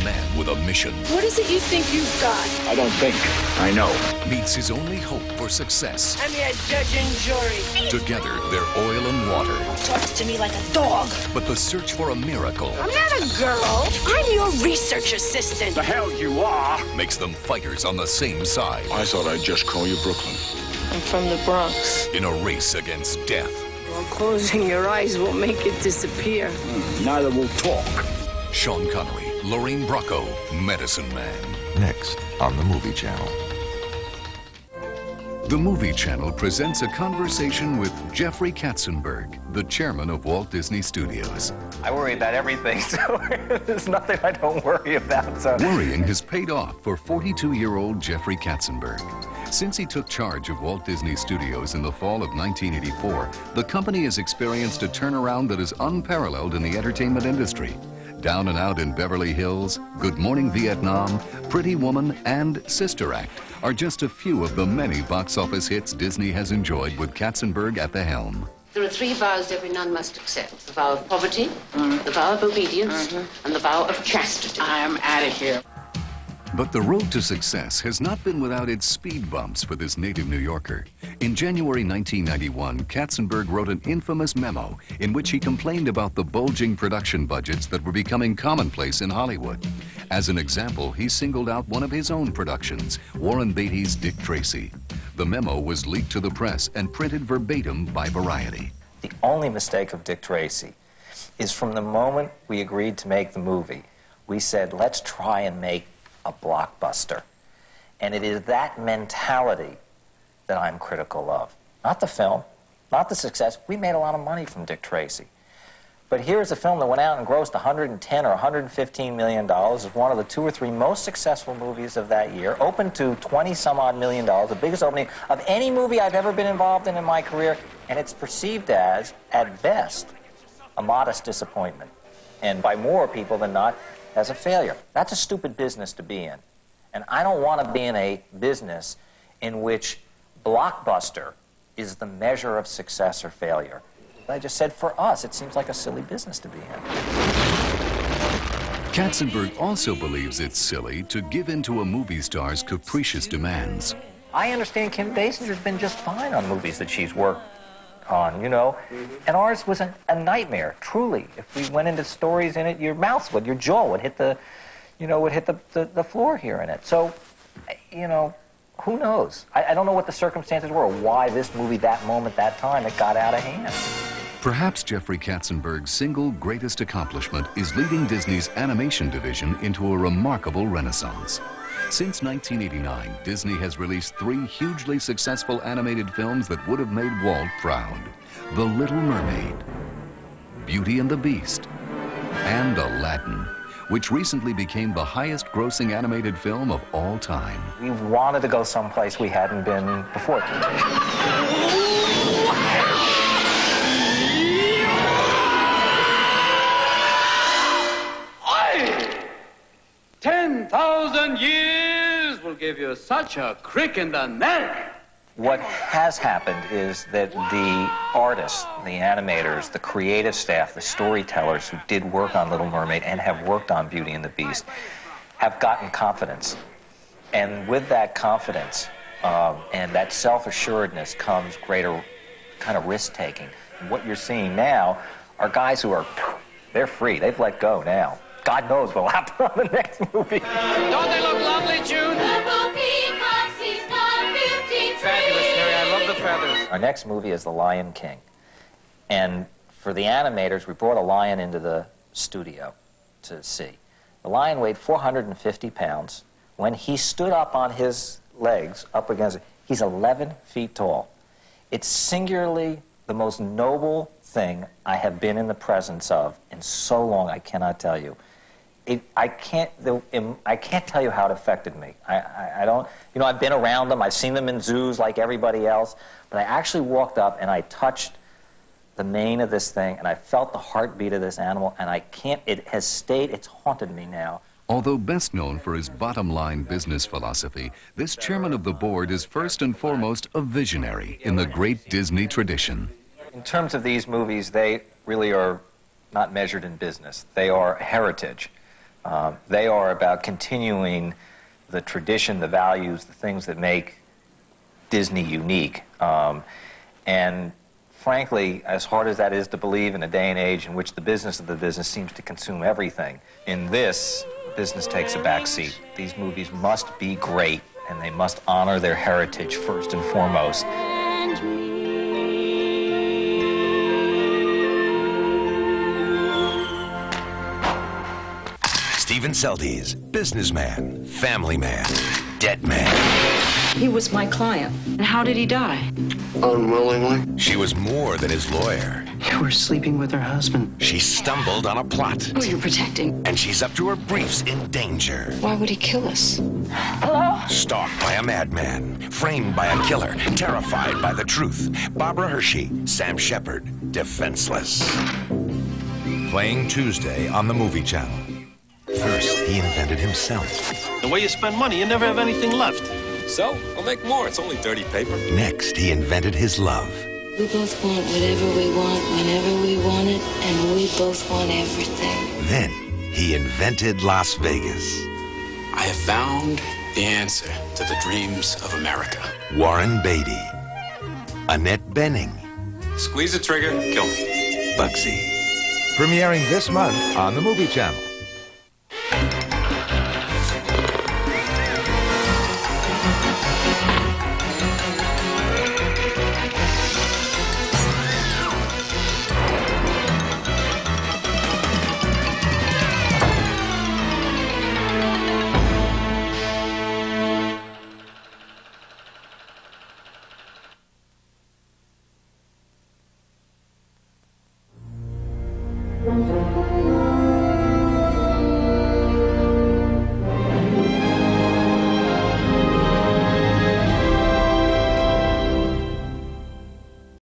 man with a mission. What is it you think you've got? I don't think. I know. Meets his only hope for success. I'm your judge and jury. Together, they're oil and water. Talks to me like a dog. But the search for a miracle I'm not a girl. I'm your research assistant. The hell you are. makes them fighters on the same side. I thought I'd just call you Brooklyn. I'm from the Bronx. In a race against death. Well, closing your eyes won't make it disappear. Neither will talk. Sean Connery, Lorraine Bracco, Medicine Man. Next on the Movie Channel. The Movie Channel presents a conversation with Jeffrey Katzenberg, the chairman of Walt Disney Studios. I worry about everything, so there's nothing I don't worry about. So. Worrying has paid off for 42-year-old Jeffrey Katzenberg. Since he took charge of Walt Disney Studios in the fall of 1984, the company has experienced a turnaround that is unparalleled in the entertainment industry. Down and Out in Beverly Hills, Good Morning Vietnam, Pretty Woman, and Sister Act are just a few of the many box office hits Disney has enjoyed with Katzenberg at the helm. There are 3 vows every nun must accept. The vow of poverty, the vow of obedience, and the vow of chastity. I'm out of here. But the road to success has not been without its speed bumps for this native New Yorker. In January 1991, Katzenberg wrote an infamous memo in which he complained about the bulging production budgets that were becoming commonplace in Hollywood. As an example, he singled out one of his own productions, Warren Beatty's Dick Tracy. The memo was leaked to the press and printed verbatim by Variety. The only mistake of Dick Tracy is from the moment we agreed to make the movie, we said, let's try and make a blockbuster. And it is that mentality that I'm critical of. Not the film, not the success. We made a lot of money from Dick Tracy. But here's a film that went out and grossed $110 or $115 million. It's one of the 2 or 3 most successful movies of that year. Opened to 20-some-odd million dollars, the biggest opening of any movie I've ever been involved in my career. And it's perceived as, at best, a modest disappointment. And by more people than not, as a failure. That's a stupid business to be in. And I don't want to be in a business in which blockbuster is the measure of success or failure. I just said for us, it seems like a silly business to be in. Katzenberg also believes it's silly to give in to a movie star's capricious demands. I understand Kim Basinger's been just fine on movies that she's worked on, you know, and ours was a nightmare, truly. If we went into stories in it, your jaw would hit the, the floor here in it. So, you know, who knows? I don't know what the circumstances were, or why this movie, that moment, that time, it got out of hand. Perhaps Jeffrey Katzenberg's single greatest accomplishment is leading Disney's animation division into a remarkable renaissance. Since 1989, Disney has released 3 hugely successful animated films that would have made Walt proud. The Little Mermaid, Beauty and the Beast, and Aladdin, which recently became the highest-grossing animated film of all time. We wanted to go someplace we hadn't been before. 10,000 years will give you such a crick in the neck. What has happened is that the artists, the animators, the creative staff, the storytellers who did work on Little Mermaid and have worked on Beauty and the Beast have gotten confidence. And with that confidence and that self-assuredness comes greater kind of risk-taking. And what you're seeing now are guys who are, they're free. They've let go now. God knows what'll happen on the next movie. Don't they look lovely, June? Fabulous, Harry. I love the feathers. Our next movie is The Lion King. And for the animators, we brought a lion into the studio to see. The lion weighed 450 pounds. When he stood up on his legs, up against it, he's 11 feet tall. It's singularly the most noble thing I have been in the presence of in so long, I cannot tell you. I can't tell you how it affected me. I don't, you know, I've been around them, I've seen them in zoos like everybody else, but I actually walked up and I touched the mane of this thing and I felt the heartbeat of this animal, and it has stayed, it's haunted me now. Although best known for his bottom-line business philosophy, this chairman of the board is first and foremost a visionary in the great Disney tradition. In terms of these movies, they really are not measured in business. They are heritage. They are about continuing the tradition, the values, the things that make Disney unique. And frankly, as hard as that is to believe in a day and age in which the business of the business seems to consume everything, in this, business takes a back seat. These movies must be great, and they must honor their heritage first and foremost. Stephen Seldes, businessman, family man, dead man. He was my client. And how did he die? Unwillingly. She was more than his lawyer. You were sleeping with her husband. She stumbled on a plot. Who are you protecting? And she's up to her briefs in danger. Why would he kill us? Hello? Stalked by a madman, framed by a killer, terrified by the truth. Barbara Hershey, Sam Shepard, Defenseless. Playing Tuesday on the Movie Channel. First, he invented himself. The way you spend money, you never have anything left. So, I'll make more. It's only dirty paper. Next, he invented his love. We both want whatever we want, whenever we want it, and we both want everything. Then, he invented Las Vegas. I have found the answer to the dreams of America. Warren Beatty. Annette Bening. Squeeze the trigger, kill me. Bugsy. Premiering this month on the Movie Channel.